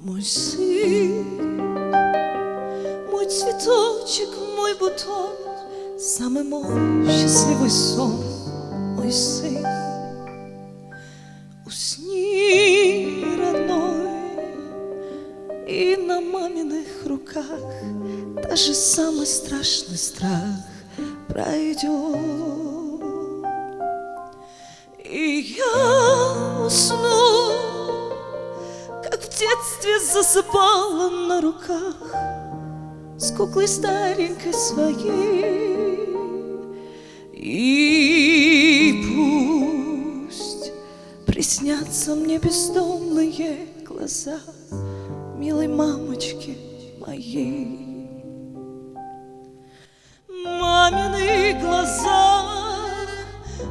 Мой сын, мой цветочек, мой бутон, самый мой счастливый сон, мой сын. Усни, родной, и на маминых руках даже самый страшный страх пройдет. И я усну, как в детстве засыпала на руках с куклой старенькой своей. И пусть приснятся мне бездомные глаза милой мамочки моей. Мамины глаза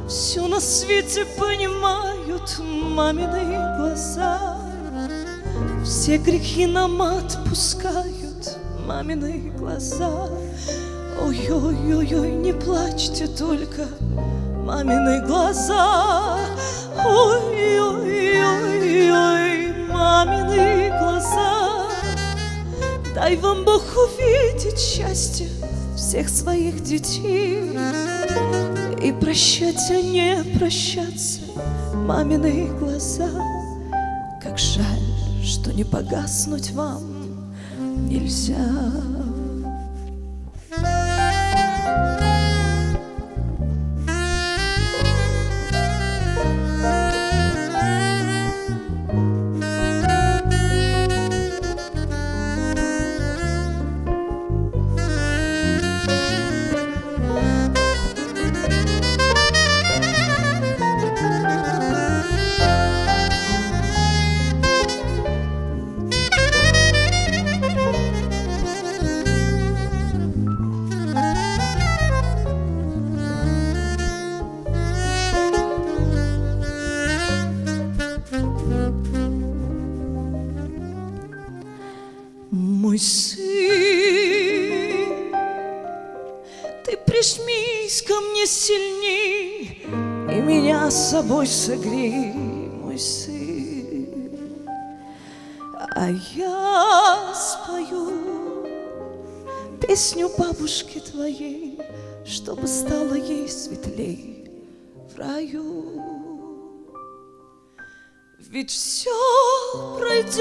все на свете понимают, мамины глаза все грехи нам отпускают, мамины глаза. Ой-ой-ой-ой, не плачьте только, мамины глаза. Ой-ой-ой-ой, мамины глаза. Дай вам Бог увидеть счастье всех своих детей и прощать, а не прощаться, мамины глаза. Как жаль, что не погаснуть вам нельзя. Мой сын, ты прижмись ко мне сильней и меня с собой согрей, мой сын. А я спою песню бабушки твоей, чтобы стало ей светлей в раю. Ведь все пройдет,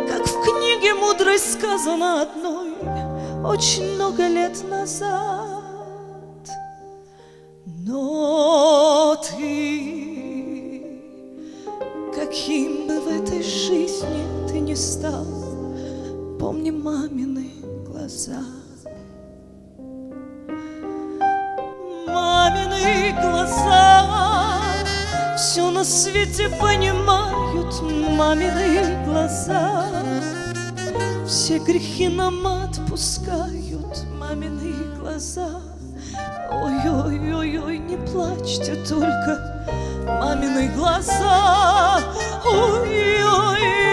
как в книге мудрой сказано одной очень много лет назад. Но ты, каким бы в этой жизни ты ни стал, помни мамины глаза. Мамины глаза все на свете понимают, мамины глаза все грехи нам отпускают, мамины глаза. Ой-ой-ой-ой, не плачьте только, мамины глаза. Ой-ой-ой-ой,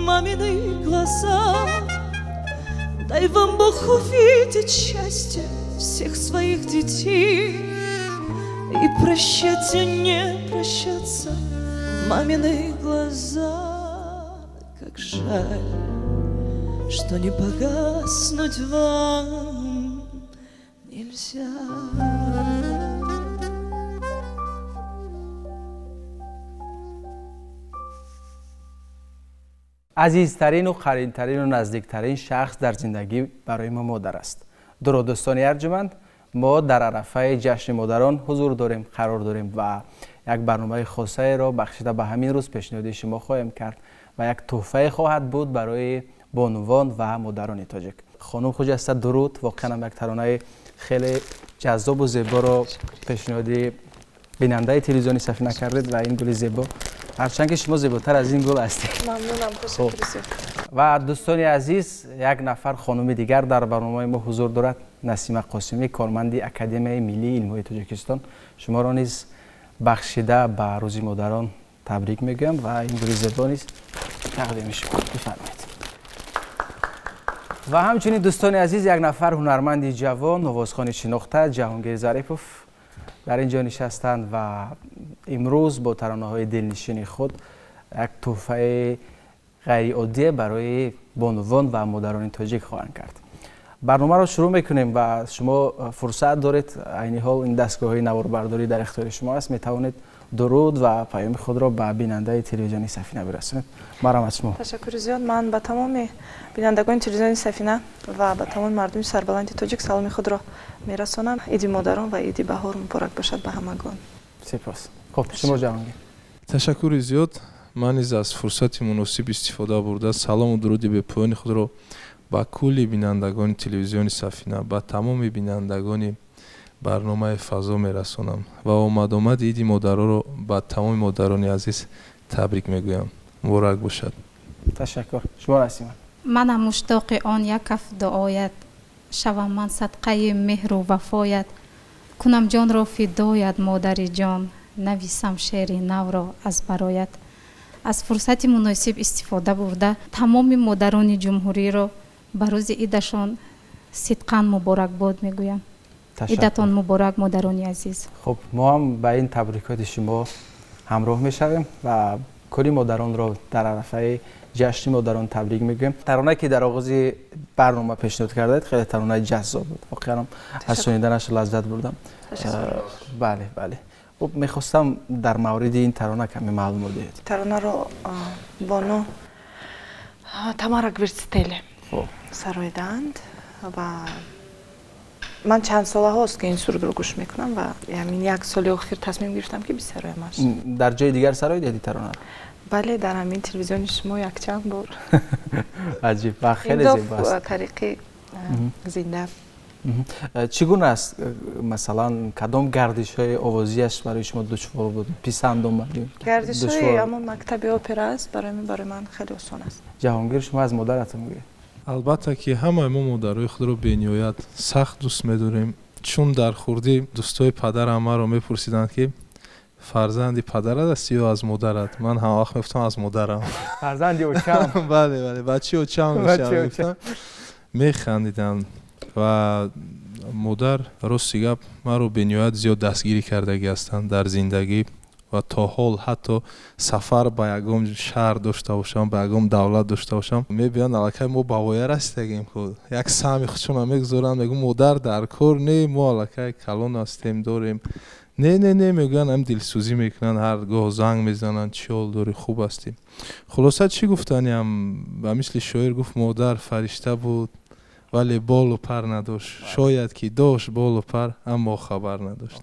мамины глаза. Дай вам Бог увидеть счастье всех своих детей и прощать, а не прощаться, мамины глаза. Как жаль, что не погаснуть вам нельзя. عزیزترین و قرینترین و نزدیکترین شخص در زندگی برای ما مادر است. درود دوستان ارجمند، ما در عرفه جشن مادران حضور داریم، قرار داریم و یک برنامه خاصه را بخشیده به همین روز پیشنهاد شما خواهیم کرد و یک تحفه خواهد بود برای بانوان و مادران تاجیک. خانم خجسته درود، واقعا یک ترانه خیلی جذاب و زیبا رو پیشنهاد بیننده تلویزیونی سفینه کردید و این گل زیبا هرچند که شما زیباتر از این گل هستید. ممنونم. تشکر زیاد. و دوستان عزیز، یک نفر خانم دیگر در برنامه ما حضور دارد. نسیمه قاسمی، کارمند اکادمی ملی علم‌های تاجیکستان. شما را نیز بخشیده به روز مادران تبریک میگم و این گل زیبا نیز تقدیم شما. بفرمایید. و همچنین دوستان عزیز، یک نفر هنرمند جوان نوازخوان شناخته جهانگیر ظریفوف در اینجا نشستند و امروز با ترانه‌های دلنشین خود یک تحفه غیر عادی برای بانوان و مادران تاجیک خواهند کرد. برنامه را شروع میکنیم و شما فرصت دارید. عین حال این دستگاه‌های نواربرداری در اختیار شما است. میتوانید درود و پیام خود را به بیننده تلویزیونی سفینه برسونید. مرحبا از شما. تشکر زیاد. من به تمام بینندگان تلویزیون سفینه و به تمام مردم سربلند تاجیک سلام خود را میرسانم. عید مادران و عید بهار مبارک باشد به همگان. سپاس. خب شما جهانگیر. تشکر زیاد. من از فرصت مناسب استفاده برده سلام و درودی به پایان خود را با کل بینندگان تلویزیون سفینه با تمام بینندگان برنامه فضا میرسانم و آمد عید مادران را با تمام مادران عزیز تبریک میگویم. مبارک باشد. تشکر. شما نسیمه. منم مشتاق آن یک کف دعایت، شوم من صدقه مهر و وفایت، کنم جان را فدایت مادر جان، نویسم شعر نو را از برایت. از فرصت مناسب استفاده برده تمام مادران جمهوری را به روز عیدشان صدقاً مبارک باد میگویم. عیدتان مبارک مادران عزیز. خب ما هم به این تبریکات شما همراه میشویم و کلی مادران را در عرفه جشن مادران تبریک میگیم. ترانه که در آغاز برنامه پیشنهاد کردید خیلی ترانه جذاب بود. واقعا از شنیدنش لذت بردم. بله بله. خب میخواستم در مورد این ترانه کمی معلومات دهید. ترانه رو بانو تمارا گویرتسیتلی سرایدند و من چند ساله هاست که این سرود رو گوش میکنم و یعنی یک سال اخیر تصمیم گرفتم که بسرایمش. در جای دیگر سرای دیدی ترانه رو؟ بله، در همین تلویزیون شما یک چند بار. عجیب و خیلی زیبا است. طریق زنده. چگونه است مثلا کدام گردش های آوازیش برای شما دشوار بود؟ پسند اومد؟ گردش های اما مکتب اپرا است برای من خیلی آسان است. جهانگیر شما از مادرتون میگه؟ البته که همه ما مادرای خود رو بینیایت سخت دوست می‌داریم، چون در خردی دوستای پدرم ما رو میپرسیدند که فرزندی پدرت است یا از مادرت؟ من هم وقت میگفتم از مادرم. فرزندی اوچم. بله بچه اوچم میشه. میخندیدن و مادر راستی گپ ما رو بینیایت زیاد دستگیری کردگی هستند در زندگی و تا حال حتی سفر به یگام شهر داشته باشم به یگام دولت داشته باشم میبینن الکی ما باویر هستیم خود یک سهمی خودشون میگذارن میگم مادر در کار نه ما الکی کلان هستیم داریم نه میگن هم دلسوزی میکنن هرگاه زنگ میزنن چی حال داری خوب هستیم. خلاصه چی گفتنیم و مثل شاعر گفت مادر فرشته بود ولی بال و پر نداشت، شاید که داشت بال و پر اما خبر نداشت.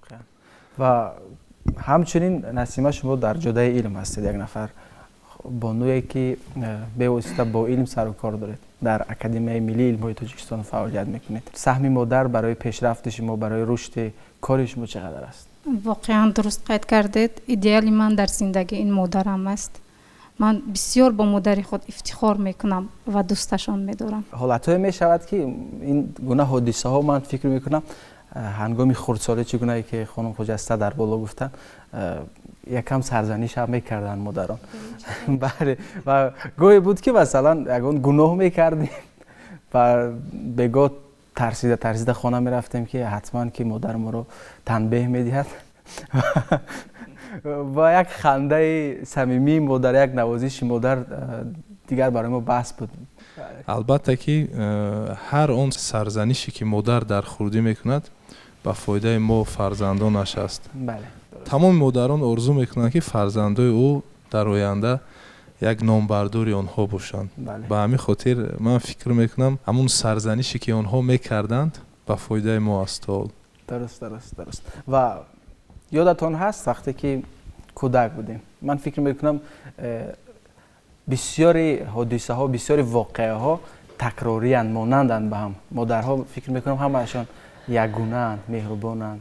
و همچنین نسیمه شما در جدای علم هستید، یک نفر بانویی که به واسطه با علم سر و کار دارید، در اکادمی ملی علم‌های تاجیکستان فعالیت میکنید. سهم مادر برای پیشرفت شما، برای رشد کار شما چقدر است؟ واقعا درست قید کردید. ایدئال من در زندگی این مادرم است. من بسیار با مادر خود افتخار میکنم و دوستشان میدارم. حالتهای میشود که این گونه حادثه ها من فکر میکنم هنگامی خردسالی چگونه که خانم خجسته در بالا گفتن یکم سرزنش هم میکردن مادران. بله و گویی بود که مثلا اگه گناه میکردیم و بگاه ترسیده خانه میرفتیم که حتما که مادر ما رو تنبیه میدهد و یک خنده صمیمی مادر، یک نوازش مادر دیگر برای ما بحث بود. البته که هر آن سرزنشی که مادر در خردی میکند به فایده ما فرزندانش است. بله. تمام مادران آرزو میکنند که فرزندای او در آینده یک نامبرداری آنها باشند. بله. به همین خاطر من فکر میکنم همون سرزنشی که آنها میکردند به فایده ما است. درست. و یادتون هست وقتی که کودک بودیم من فکر میکنم بسیاری حادثه ها، بسیاری واقعه ها تکراری اند، مانندند به هم. مادرها فکر میکنم همه‌شان یگونند، مهربانند،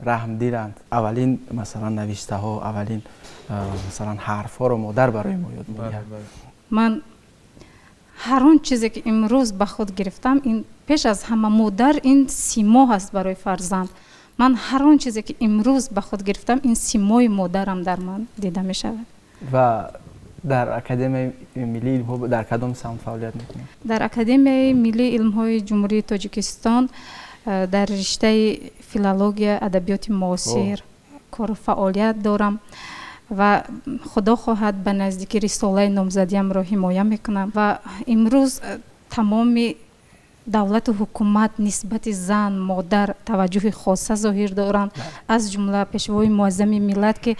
رحمدلند. اولین مثلا نوشته ها، اولین مثلا حرف ها رو مادر برای ما یاد می‌دهد. من هر اون چیزی که امروز به خود گرفتم، این پیش از همه مادر این سیما هست برای فرزند. من هر اون چیزی که امروز به خود گرفتم، این سیمای مادرم در من دیده می شود. و در اکادمی ملی علم ها در کدام سمت فعالیت میکنید؟ در اکادمی ملی علم های جمهوری تاجیکستان در رشته فیلولوژی ادبیات معاصر کار فعالیت دارم و خدا خواهد به نزدیکی رساله نامزدیم را حمایت میکنم و امروز تمام دولت و حکومت نسبت زن مادر توجه خاصه ظاهر دارند، از جمله پیشوای معظم ملت که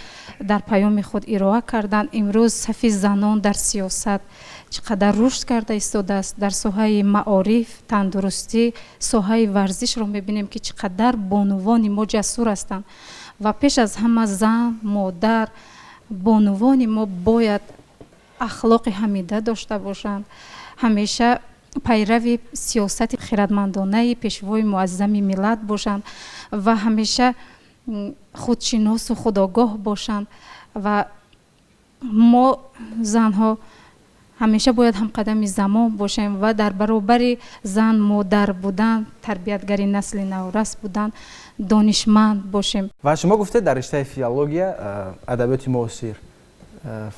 در پیام خود ارائه کردند. امروز صف زنان در سیاست چقدر رشد کرده ایستاده است. در ساحه معارف، تندرستی، ساحه ورزش را میبینیم که چقدر بانوان ما جسور هستند و پیش از همه زن مادر بانوان ما باید اخلاق حمیده داشته باشند، همیشه پیروی سیاست خردمندانه پیشوای معظم ملت باشند و همیشه خودشناس و خودآگاه باشند و ما زنها همیشه باید هم قدم زمان باشیم و در برابر زن مادر بودن، تربیتگری نسل نورس بودن، دانشمند باشیم. و شما گفته در رشته فیلولوژی ادبیات معاصر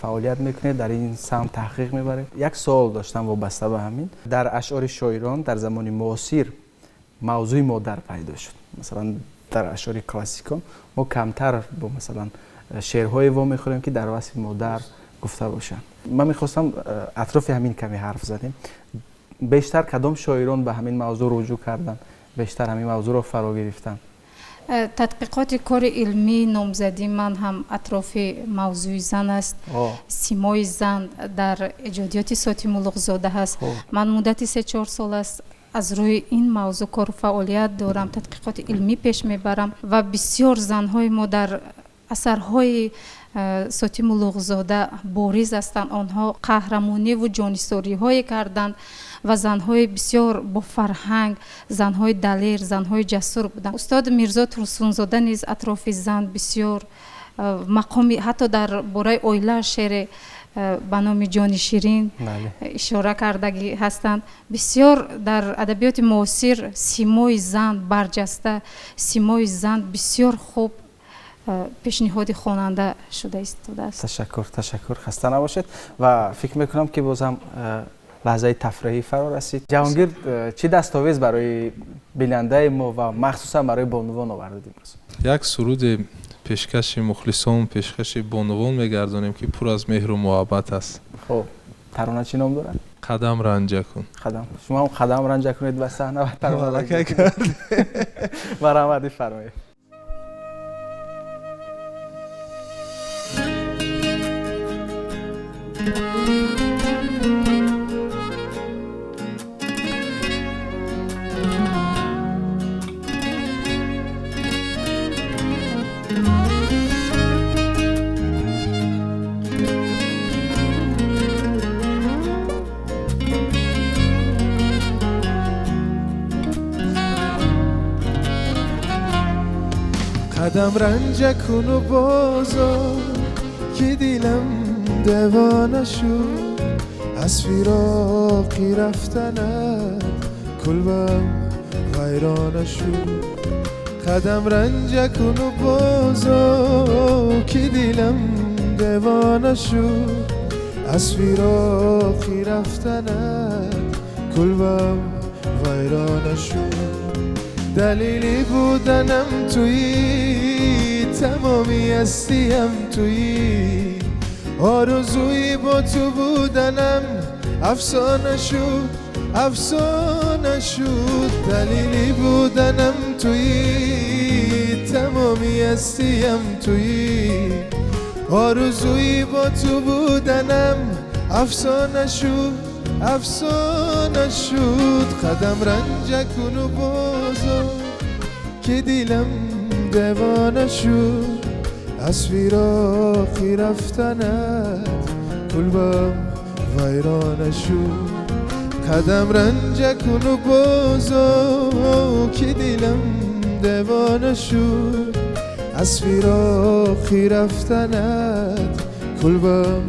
فعالیت میکنید، در این سمت تحقیق میبرید. یک سوال داشتم وابسته به همین. در اشعار شاعران در زمان معاصر موضوع مادر پیدا شد. مثلا در اشعار کلاسیکان ما کمتر با مثلا شعرهای وا میخوریم که در وصف مادر گفته باشن. من میخواستم اطراف همین کمی حرف زدیم. بیشتر کدام شاعران به همین موضوع رجوع کردن؟ بیشتر همین موضوع رو فرا گرفتن؟ تحقیقات کار علمی نامزدی من هم اطراف موضوع زن است. سیمای زن در ایجادیات ساتی ملغزاده هست. من مدت 3-4 سال است از روی این موضوع کار فعالیت دارم، تحقیقات علمی پیش میبرم و بسیار زنهای ما در اثرهای ساتی ملغزاده بارز هستند. آنها قهرمانی و جانیساری های کردند و زنهای بسیار با فرهنگ، زنهای دلیر، زنهای جسور بودند. استاد میرزا ترسونزاده نیز اطراف زن بسیار مقامی، حتی در باره اویلا شعر به نام جان شیرین اشاره کردگی هستند. بسیار در ادبیات معاصر سیمای زن برجسته، سیمای زن بسیار خوب پیشنهاد خواننده شده ایستاده است. تشکر، خسته نباشید و فکر میکنم که بازم لحظه تفریحی فرا رسید. جهانگیر چه دستاویز برای بیننده ما و مخصوصا برای بانوان آوردید؟ یک سرود پیشکش مخلصان، پیشکش بانوان میگردانیم که پر از مهر و محبت است. خب ترانه چی نام دارد؟ قدم رنجه کن. قدم. شما هم قدم رنجه کنید و صحنه و ترانه کرد. مرحمت فرمایید. قدم رنجه کن و بازار که دیلم دیوانه شد از فراقی رفتنت کلبم ویرانه شد. قدم رنجه کن و بازار که دیلم دیوانه شد از فراقی رفتنت کلبم ویرانه شد. دلیلی بودنم تویی، تمامی هستیم تویی، آرزویی با تو بودنم افسانه شد، افسانه شد. دلیلی بودنم تویی، تمامی هستیم تویی، آرزویی با تو بودنم افسانه شد، افسانه شد. قدم رنجه کن و بازار که دیلم دیوانه شد از فراقی رفتنت کلبم ویرانه شد. قدم رنج کنو بازو که دیلم دیوانه شد از فراقی رفتنت قلبم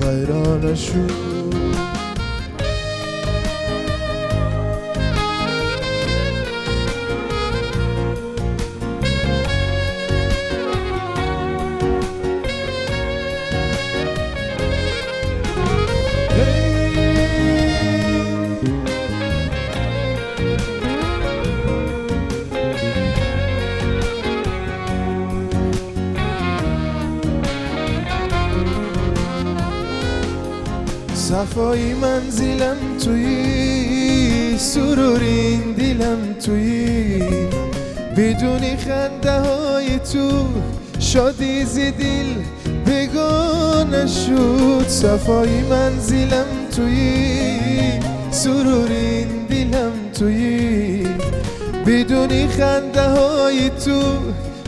ویرانه شد صفای منزلم توی سرورین دلم توی بدون خنده های تو شادی زدیل بگانه شد صفای منزلم توی سرورین دلم توی بدون خنده های تو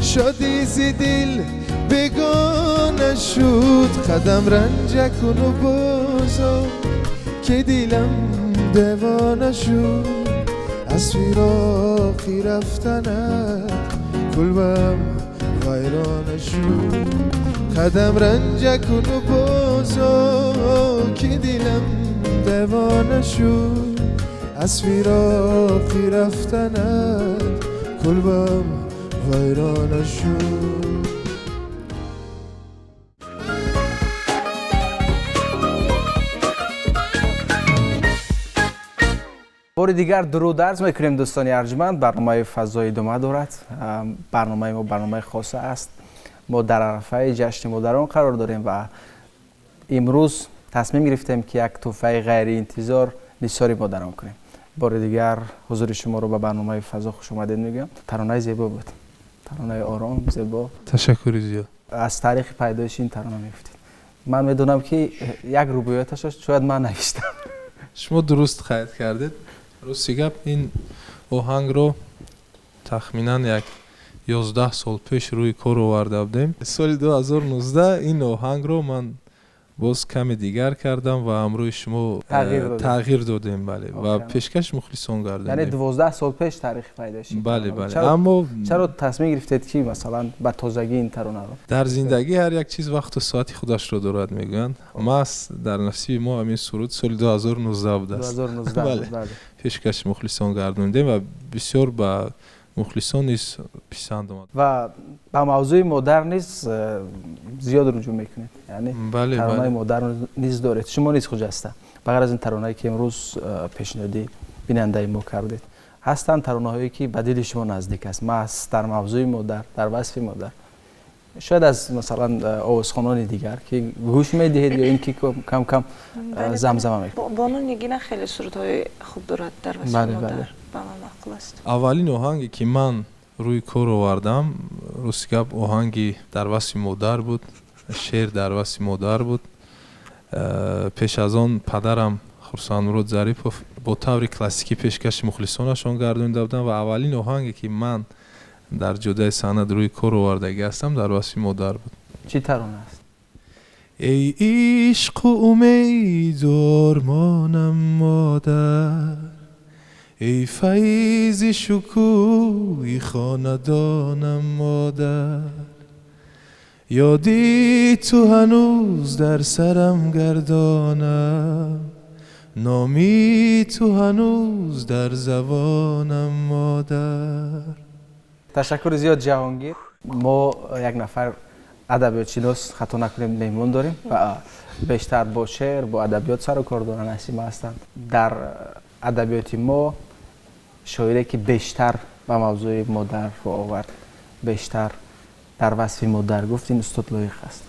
شادی زدیل بگانه شد قدم رنج کنو بازو که دیلم دیوانه شد از فراقی رفتنت قلبم ویرانه شد قدم رنج کنو بازو که دیلم دیوانه شد از فراقی رفتنت قلبم ویرانه شد بار دیگر درود عرض میکنیم دوستان ارجمند. برنامه فضای ادامه دارد. برنامه ما برنامه خاصه است. ما در عرفه جشن مادران قرار داریم و امروز تصمیم گرفتیم که یک تحفه غیر انتظار نثار مادران کنیم. بار دیگر حضور شما رو به برنامه فضا خوش اومدید میگم. ترانه زیبا بود. ترانه آرام زیبا. تشکر زیاد. از تاریخ پیدایش این ترانه میفتید. من میدونم که یک روایتش شاید من نوشتم. شما درست خرید کردید. راستی گپ این آهنگ رو تخمینا یک 11 سال پیش روی کار آورده بودیم. سال 2019 این آهنگ رو من باز کمی دیگر کردم و امروز شما تغییر دادیم. بله و پیشکش مخلصان کردیم. یعنی 12 سال پیش تاریخ پیدایش. بله بله. اما چرا تصمیم گرفتید که مثلا با تازگی این ترانه رو؟ در زندگی هر یک چیز وقت و ساعتی خودش رو دارد میگن. ما در نصیب ما همین سرود سال 2019 بوده است. 2019 بله. پیشکش مخلصان کردیم و بسیار با مخلصان نیز پسند آمد. و با موضوع مدرن نیز زیاد رجوع میکنید. یعنی بله ترانه بله. مدرن نیز دارید. شما نیز خجسته. بغیر از این ترانه‌ای که امروز پیشنهادی بیننده ما کردید هستند ترانه‌هایی که به دل شما نزدیک است. ما در موضوع مدرن در وصف مدرن شاید از مثلا آوازخوانان دیگر که گوش میدهید یا اینکه کم کم زمزمه میکنید. بانو نگینه خیلی سرودهای خوب دارد در وصف بله مادر. بله. با من معقول است. اولین آهنگی که من روی کار آوردم روسیگپ آهنگی در وصف مادر بود. شعر در وصف مادر بود. پیش از آن پدرم خورسندمرود ظریفов با طور کلاسیکی پیشکش مخلصانشان گردانیده بودند و اولین آهنگی که من در جدای سند روی کار آوردگی هستم در وصف مادر بود. چی ترانه است؟ ای عشق و امید آرمانم مادر ای فیض شکوی خاندانم مادر یادی تو هنوز در سرم گردانم نامی تو هنوز در زبانم مادر. تشکر زیاد جهانگیر. ما یک نفر ادبیات شناس خطا نکنیم میمون داریم و بیشتر با شعر با ادبیات سر و کار دارن نسیم هستند. در ادبیات ما شاعری که بیشتر به موضوع مادر رو آورد بیشتر در وصف مادر گفت این استاد لایق است.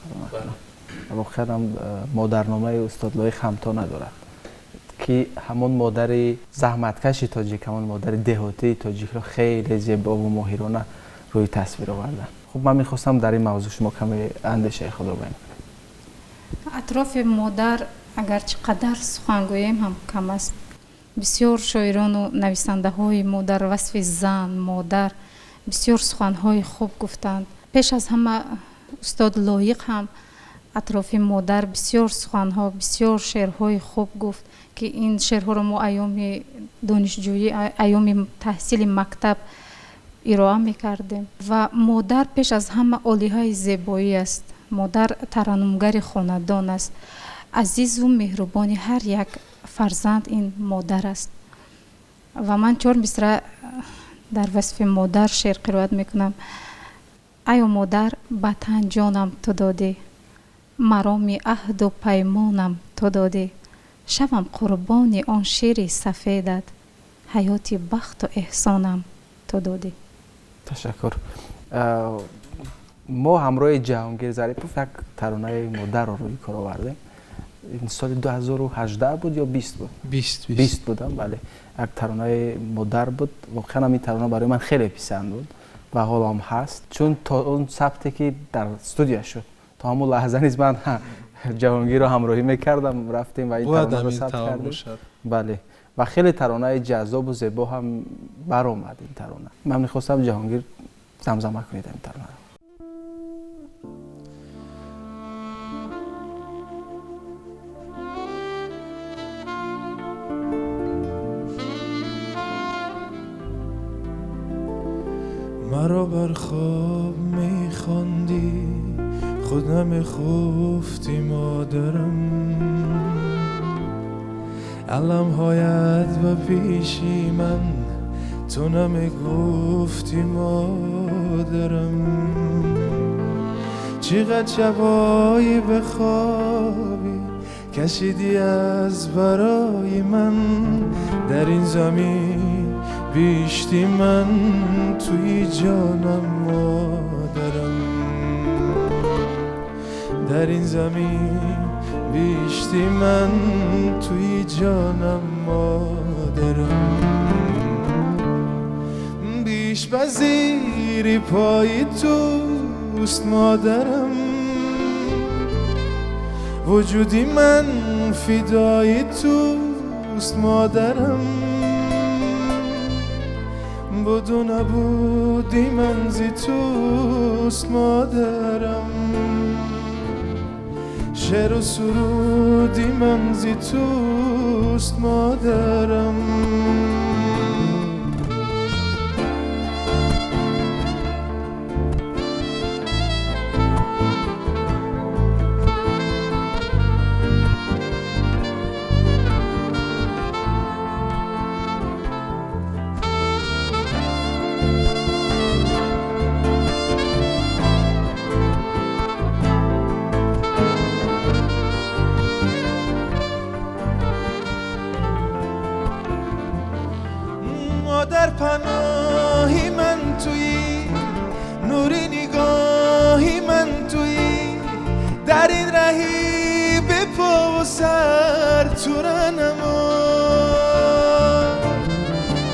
واقعا هم مادرنامه استاد لایق همتا ندارد که همون مادر زحمتکش تاجیک همون مادر دهاتی تاجیک رو خیلی زیبا و ماهرانه روی تصویر آوردن. خب من میخواستم در این موضوع شما کمی اندیشه خود رو بیان کنید. اطراف مادر اگرچه قدر سخن گوییم هم کم است. بسیار شاعران و نویسنده های ما در وصف زن مادر بسیار سخن های خوب گفتند. پیش از همه استاد لایق هم اطراف مادر بسیار سخن ها بسیار شعرهای خوب گفت که این شعرها رو ما ایام دانشجویی ایام تحصیل مکتب ارائه میکردیم و مادر پیش از همه عالیهای زیبایی است. مادر ترنمگر خاندان است. عزیز و مهربانی هر یک فرزند این مادر است و من 4 مصرع در وصف مادر شعر قرائت میکنم. ای مادر وطن جانم تو دادی، مرام عهد و پیمانم تو دادی، شوم قربان آن شیر سفیدت، حیات بخت و احسانم تو دادی. تشکر. ما همراه جهانگیر ظریفوف یک ترانه مادر رو روی کار آوردیم. این سال 2018 بود یا 20 بود؟ 20 بودم. بله، یک ترانه مادر بود. واقعا این ترانه برای من خیلی پسند بود و حالا هم هست، چون تا اون ثبتی که در استودیو شد تا همون لحظه نیز من جهانگیر رو همراهی میکردم، رفتیم و این ترانه رو ثبت کردیم. بله، و خیلی ترانه جذاب و زیبا هم برآمد این ترانه. من میخواستم جهانگیر زمزمه کنید این ترانه رو. مرا بر خواب میخواندی، خود نمیخفتی مادرم، علمهایت و پیشی من تو نمیگفتی مادرم، چقدر شبایی به خوابی کشیدی از برای من، در این زمین بیشتی من توی جانم مادرم، در این زمین بیشتی من توی جانم مادرم، بیش بزیری پای توست مادرم، وجودی من فدای توست مادرم، بود و نبودی من زی توست مادرم، شعر و سرودی من زی توست مادرم، در پناهی من تویی، نوری نگاهی من تویی، در این رهی به پا و سر تو رنما،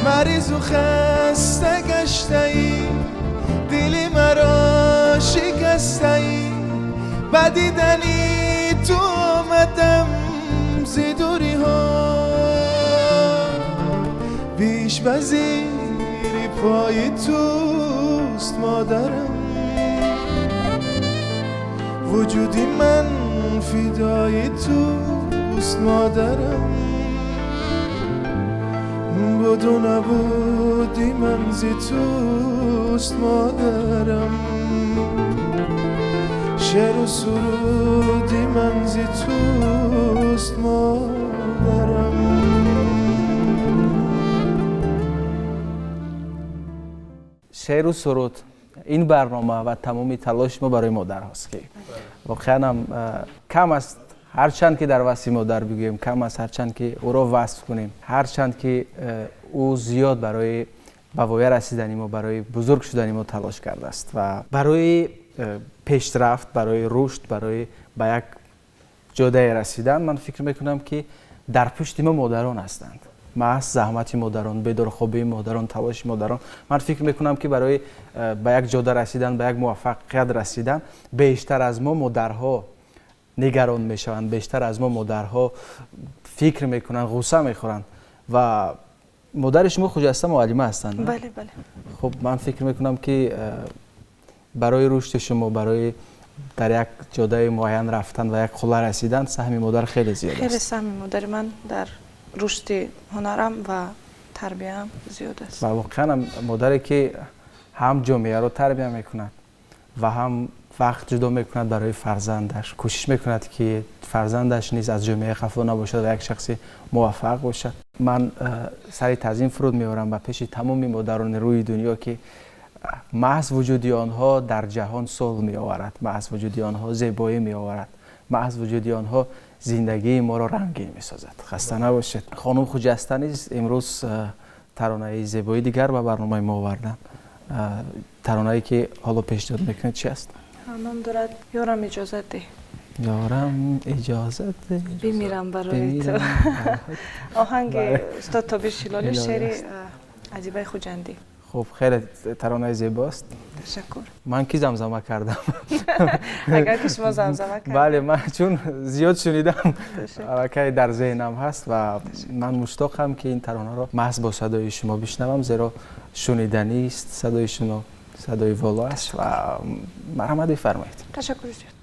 مریض و خسته گشته‌ای، دلی مرا شکسته‌ای، بدیدنی تو آمدم زی دوری ها، بیش بزیری پای توست مادرم، وجودی من فدای توست مادرم، بود و نبودی من زی توست مادرم، شعر و سرودی من زی توست مادرم. شعر و سرود این برنامه و تمام تلاش ما برای مادر هست که واقعا هم کم است، هرچند که در وصف مادر بگوییم کم است، هرچند که او را وصف کنیم، هرچند که او زیاد برای بوایه رسیدنی ما، برای بزرگ شدنی ما تلاش کرده است و برای پیشرفت، برای رشد، برای به یک جاده رسیدن من فکر میکنم که در پشت ما مادران هستند. محض زحمت مادران، بیدارخوابی مادران، تلاش مادران، من فکر میکنم که برای به یک جاده رسیدن، به یک موفقیت رسیدن بیشتر از ما مادرها نگران میشوند، بیشتر از ما مادرها فکر میکنن، غصه میخورن و مادر شما خجسته معلمه هستند. بله بله. خب من فکر میکنم که برای رشد شما، برای در یک جاده معین رفتن و یک خلا رسیدن سهم مادر خیلی زیاد است. خیلی سهم مادر من در رشد هنرم و تربیتم زیاد است. و واقعا هم مادری که هم جامعه رو تربیت میکند و هم وقت جدا میکند برای فرزندش، کوشش میکند که فرزندش نیز از جامعه خفا نباشد و یک شخص موفق باشد. من سری تعظیم فرود میارم و پیش تمام مادران روی دنیا که محض وجود آنها در جهان صلح می آورد، محض وجود آنها زیبایی می آورد، محض وجود آنها زندگی ما را رنگین می سازد. خسته نباشید. خانم خجسته نیز امروز ترانه زیبایی دیگر به برنامه ما آوردن. ترانه‌ای که حالا پیشنهاد میکنید چی است؟ همم دارد یارم اجازه ده. یارم اجازه ده بمیرم برای تو. آهنگ استاد تابیر شیلالی، شعر عجیبه خوجندی. خب خیلی ترانه زیباست. تشکر. من کی زمزمه کردم؟ اگر که شما زمزمه کردید. بله، من چون زیاد شنیدم که در ذهنم هست و من مشتاقم که این ترانه را محض با صدای شما بشنوم، زیرا شنیدنی است، صدای شما صدای والا است و مرحمت بفرمایید. تشکر زیاد.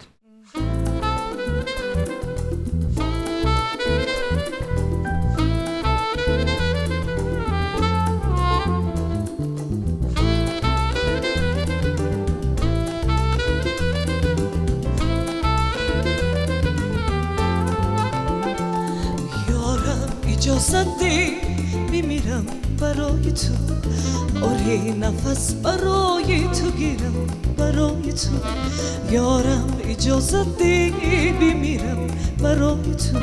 اجازه ده بمیرم برای تو، آره نفس برای تو گیرم برای تو. یارم اجازه ده بمیرم برای تو،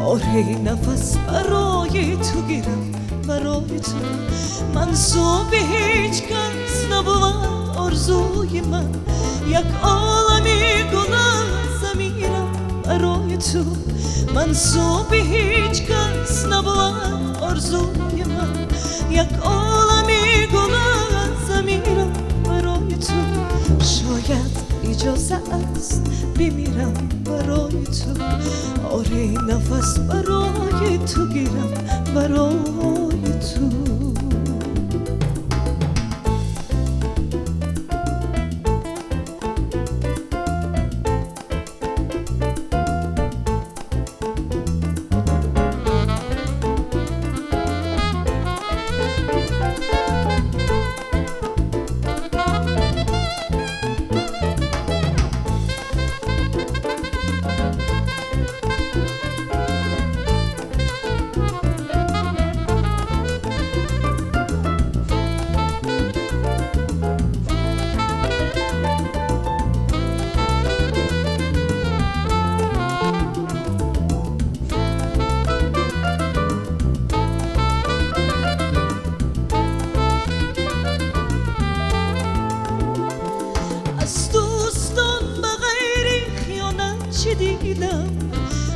آره نفس برای تو گیرم برای تو. منصوب هیچ کس نبود آرزوی من، یک عالمی گل از زمیرم برای تو. منصوب هیچ کس نبود آرزوی من، یک عالمی گل از زمیرم برای تو. شاید اجازه است بمیرم برای تو، آره نفس برای تو گیرم برای تو.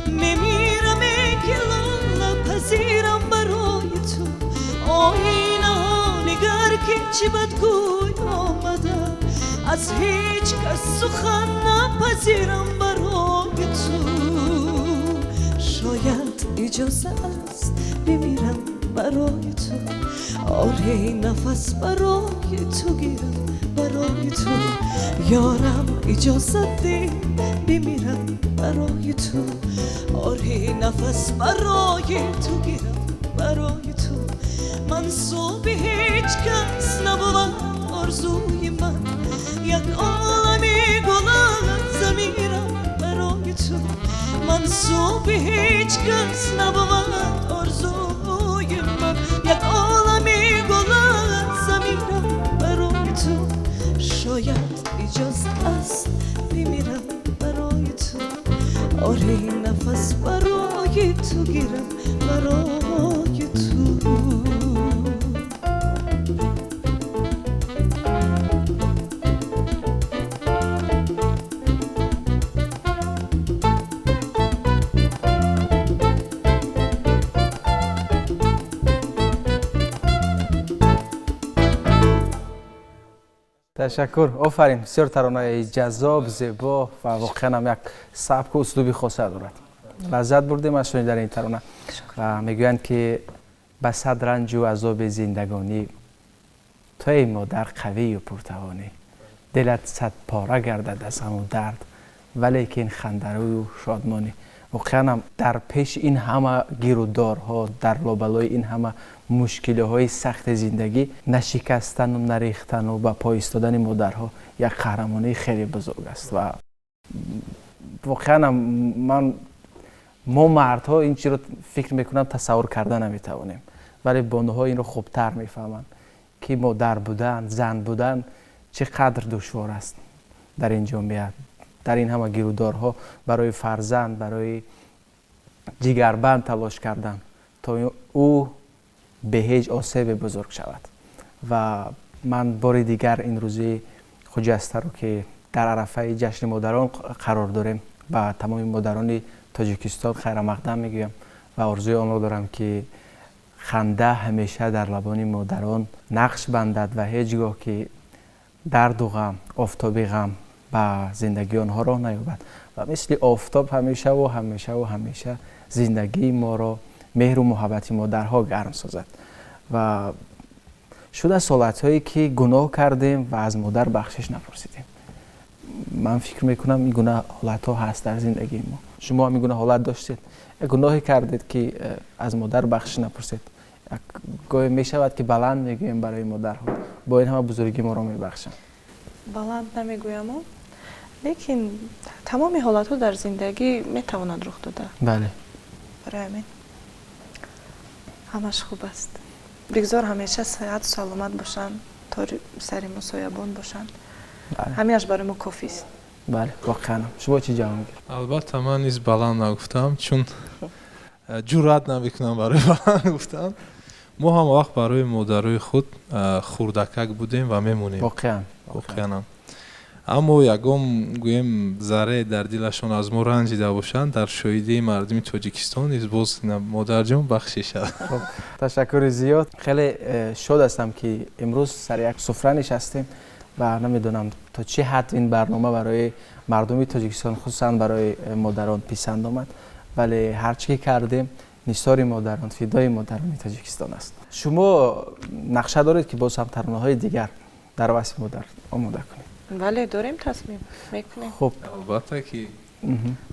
میمیرم گلا پذیرم برای تو. آینه نگر که چی بدگوی آمدم، از هیچ کس سخن نپذیرم برای تو. شاید اجازه است بمیرم برای تو، آره نفس برای تو گیرم برای تو. یارم اجازه ده بمیرم برای تو، آره نفس برای تو گیرم برای تو. منصوب هیچ کس نبود آرزوی من، یک عالمی گل از زمیرم برای تو. منصوب هیچ کس نبود آرزوی من، یک عالمی گل از زمیرم برای تو. شاید اجازه است بمیرم برای تو، آره نفس برای تو گیرم برای تو. تشکر، آفرین. بسیار ترانه جذاب، زیبا و واقعا هم یک سبک و اسلوبی خاصه دارد. لذت بردیم از شنیدن این ترانه و میگویند که به صد رنج و عذاب زندگانی توی مادر قوی و پرتوانی، دلت صد پاره گردد از غم و درد ولیکن خنده روی و شادمانی. واقعا در پیش این همه گیرودارها، در لابلای این همه مشکل‌های سخت زندگی، نشکستن و نریختن و به پای ایستادن مادرها یک قهرمانی خیلی بزرگ است. و واقعا ما مردها این چیز رو فکر میکنم تصور کردن نمیتوانیم، ولی بانوها این رو خوبتر میفهمند که مادر بودن، زن بودن چقدر دشوار است در این جامعه، در این همه گیرودارها برای فرزند، برای جگربند تلاش کردن تا او به هیچ آسیب بزرگ شود. و من بار دیگر این روزی خجسته رو که در عرفه جشن مادران قرار داریم و تمام مادران تاجیکستان خیر مقدم میگویم و آرزوی آن را دارم که خنده همیشه در لبان مادران نقش بندد و هیچگاه که درد و غم، آفتابی غم به زندگی آنها را نیابد و مثل آفتاب همیشه و همیشه و همیشه زندگی ما را مهر و محبت مادرها گرم سازد. و شده سالت‌هایی که گناه کردیم و از مادر بخشش نپرسیدیم. من فکر میکنم این گناه حالت‌ها هست در زندگی ما. شما هم این گناه حالت داشتید، گناهی کردید که از مادر بخشش نپرسید. گاهی میشود که بلند میگوییم برای مادرها، با این همه بزرگی ما را میبخشند. بلند نمیگویم، لیکن تمام حالت‌ها در زندگی میتواند رخ داده. بله. برای همین همش خوب است. بگذار همیشه صحت و سلامت باشن تا سر ما سایبان باشن. بله. همینش برای ما کافی است. بله واقعا. شما چی جواب میگید؟ البته من نیز بلند نگفتم چون جرأت نمیکنم برای بلند گفتن. ما هم وقت برای مادرای خود خردکک بودیم و میمونیم. واقعا. اما یگام گویم ذره در دلشان از ما رنجیده باشند، در شایده مردم تاجیکستان نیز باز مادر جان بخشش است. تشکر زیاد. خیلی شاد هستم که امروز سر یک سفره نشستیم و نمیدونم تا چه حد این برنامه برای مردم تاجیکستان خصوصا برای مادران پسند آمد، ولی هر چی کردیم نثار مادران، فدای مادران تاجیکستان است. شما نقشه دارید که باز هم ترانه‌های دیگر در وصف مادر آماده کنید؟ بله داریم، تصمیم میکنیم. خب البته که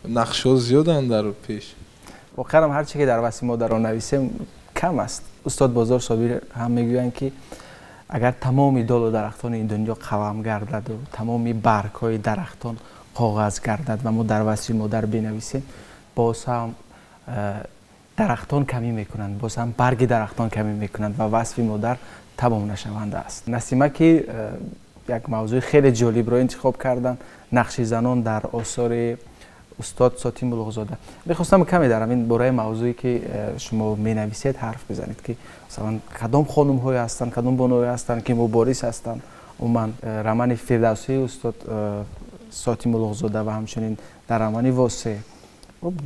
نقشه زیادن در پیش. واقعا هر چی که در وصف مادران نویسیم کم است. استاد بازار صابر هم میگویند که اگر تمام دال و درختان این دنیا قلم گردد و تمام برگ‌های درختان کاغذ گردد و ما در وصف مادر بنویسیم، باز هم درختان کمی میکنند، باز هم برگ درختان کمی میکنند و وصف مادر تمام نشونده است. نسیمه که یک موضوع خیلی جالب رو انتخاب کردن، نقش زنان در آثار استاد ساتی ملغزاده. میخواستم کمی در این برای موضوعی که شما می نویسید حرف بزنید که مثلا کدام خانم های هستن، کدام بانوی هستن که مبارز هستن. من رمان فردوسی استاد ساتی ملغزاده و همچنین در رمان واسه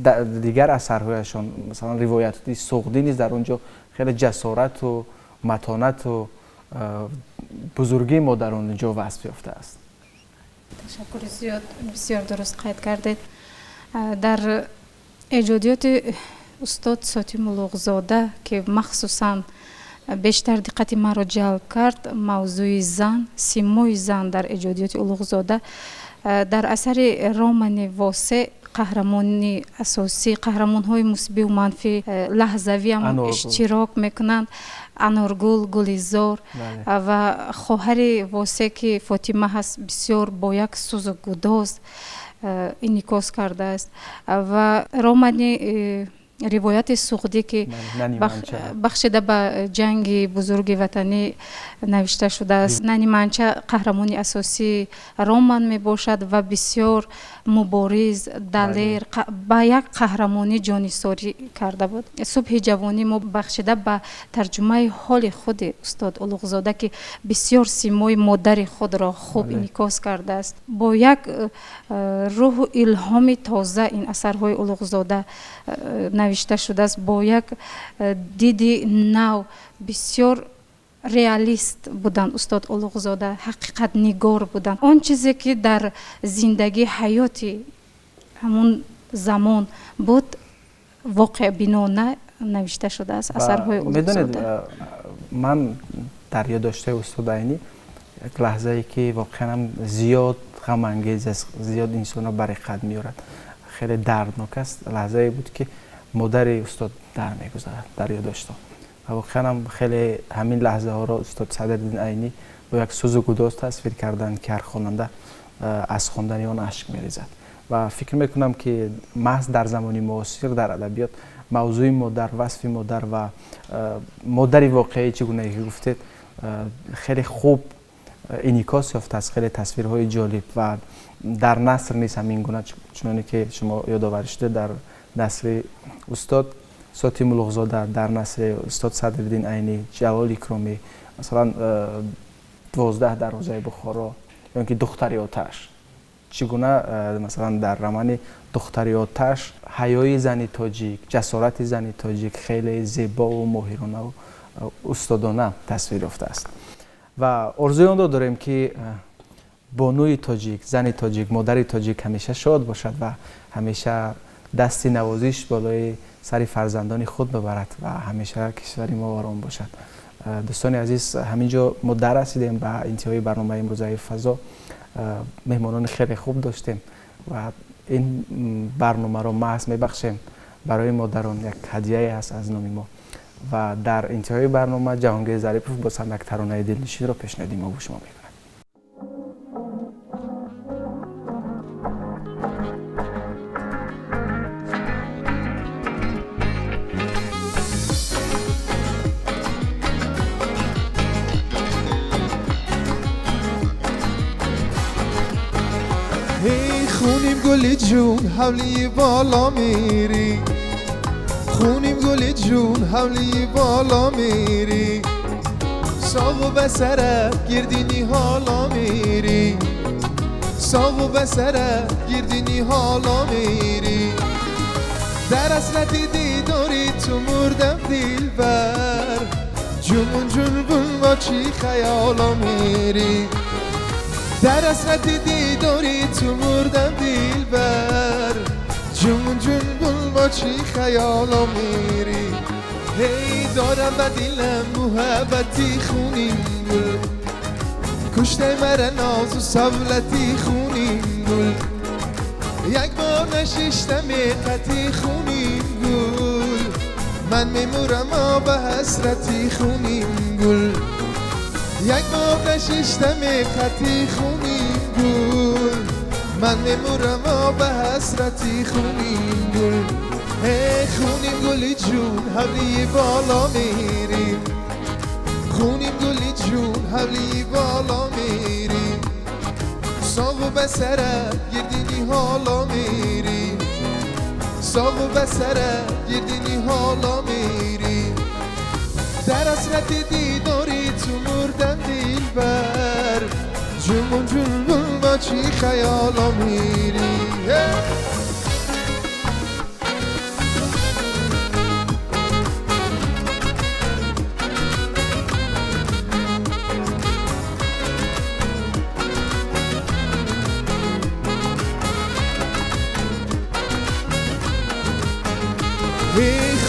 و دیگر اثرهایشان مثلا روایت سغدی نیز در اونجا خیلی جسارت و متانت و بزرگی مادران اونجا وصف یافته است. تشکر زیاد، بسیار درست قید کردید. در ایجادیات استاد ساتی ملغزاده که مخصوصا بیشتر دقت ما را جلب کرد، موضوع زن، سیمای زن در ایجادیات ملغزاده در اثر رمان واسع قهرمانی اساسی، قهرمان‌های مثبت و منفی لحظوی هم اشتراک میکنند. انارگل، گلیزار و خواهر واسع که فاطمه هست بسیار با یک سوز و گداز انعکاس کرده است و رمان روایت سغدی که بخشیده به جنگ بزرگ وطنی نوشته شده است. نانی منچه قهرمانی اساسی رمان می باشد و بسیار مبارز، دلیر با یک قهرمانی جانیساری کرده بود. صبح جوانی ما بخشیده به ترجمه حال خود استاد اولغزاده که بسیار سیمای مادر خود را خوب انعکاس کرده است. با یک روح و الهام تازه این اثرهای اولغزاده نوشته شده است، با یک دید نو بسیار ریالیست بودن. استاد اولغزاده حقیقت نگار بودن. آن چیزی که در زندگی حیاتی همون زمان بود واقع بینانه نوشته شده است اثرهای اولغزاده. من در یادداشت استاد عینی یک لحظه ای که واقعا زیاد غم انگیز است، زیاد انسان را بر قد میارد. خیلی دردناک است. لحظه بود که مادر استاد در میگذرد در یادداشت‌ها و واقعا خیلی همین لحظه ها را استاد صدرالدین عینی با یک سوز و گداز تصویر کردن که هر خواننده از خواندن آن اشک میریزد و فکر میکنم که محض در زمان معاصر در ادبیات موضوع مادر، وصف مادر و مادر واقعی چگونه که گفتید خیلی خوب انعکاس یافته است. خیلی تصویرهای جالب و در نثر نیست همین گونه چنانه که شما یادآوری شده در نثر استاد ساتی ملغزاده، در نثر استاد صدرالدین عینی، جلال اکرامی، مثلا 12 دروازه بخارا یا اینکه دختری آتش، چگونه مثلا در رمان دختری آتش حیای زن تاجیک، جسارت زن تاجیک خیلی زیبا و ماهرانه و استادانه تصویر یافته است و آرزوی آن را داریم که بانوی تاجیک، زن تاجیک، مادر تاجیک همیشه شاد باشد و همیشه دست نوازش بالای سر فرزندان خود ببرد و همیشه کشور ما آرام باشد. دوستان عزیز، همینجا ما در رسیدیم به انتهای برنامه امروزه فضا. مهمانان خیلی خوب داشتیم و این برنامه را محض میبخشیم برای مادران، یک هدیه است از نام ما و در انتهای برنامه جهانگیر ظریفوف با یک ترانه دلنشین را پیشنهادی ما به شما میکنم. خونیم گلی جون حولی بالا میری، خونیم گلی جون حولی بالا میری، ساق و بسرت گردینی حالا میری، ساق و بسرت گردینی حالا میری، در اصلت دیداری تو مردم دلبر، جمون جنبون با چی خیالا میری، در اصلت دیداری تو مردم دلبر، جون جون با چی خیالا میری، هی دارم و دلم محبتی خونین گل، کشته مره ناز و سولتی خونین گل، یک بار نششتم قطی خونین گل، من میمورم به حسرتی خونین گل، یک بار نششتم خطی خونین گل، من میمورم به حسرتی خونین گل، هی خونین گلی جون حولی بالا میری، خونین گلی جون حولی بالا میری، ساق و بسرت گردینی حالا میری، ساق و بسرت گردینی حالا میری، در اصلت دیداری تو مردم دلبر، جمون جنبون با چی خیالا میری.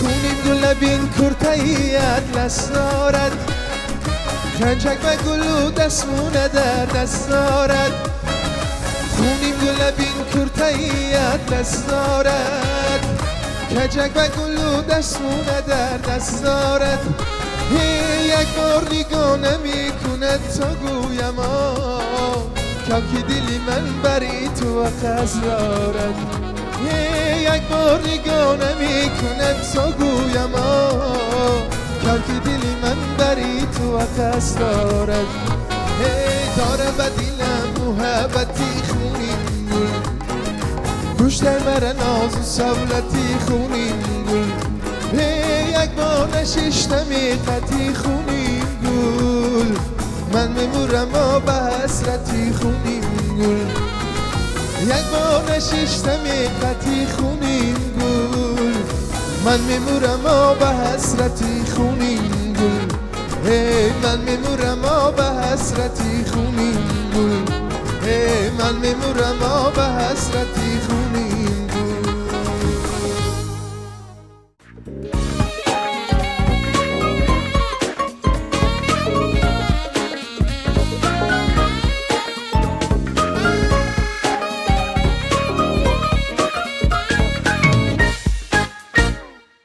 خونیم گل بین کرتایی اطلس دارد، خنجک و گلو دستمونه در دست دارد، خونیم گل بین کرتایی اطلس دارد، خنجک و گلو دستمونه در دست دارد، یک بار نگاه نمی کند تا گویم که دلی من بری تو وقت دارد، یک بار نگاه نمی کند تا گویم که دلی من بری تو وقت دارد، داره و دلم محبتی خونین گل، کشته مره ناز و سولتی خونین گل، یک بار نششتم قطی خونین گل، من میمورم به حسرتی خونین گل، یک بار نششتم قطی خونین گل، من میمورم به حسرتی خونین گل، من میمورم به حسرتی خونین گل، من میمورم به حسرتی خونین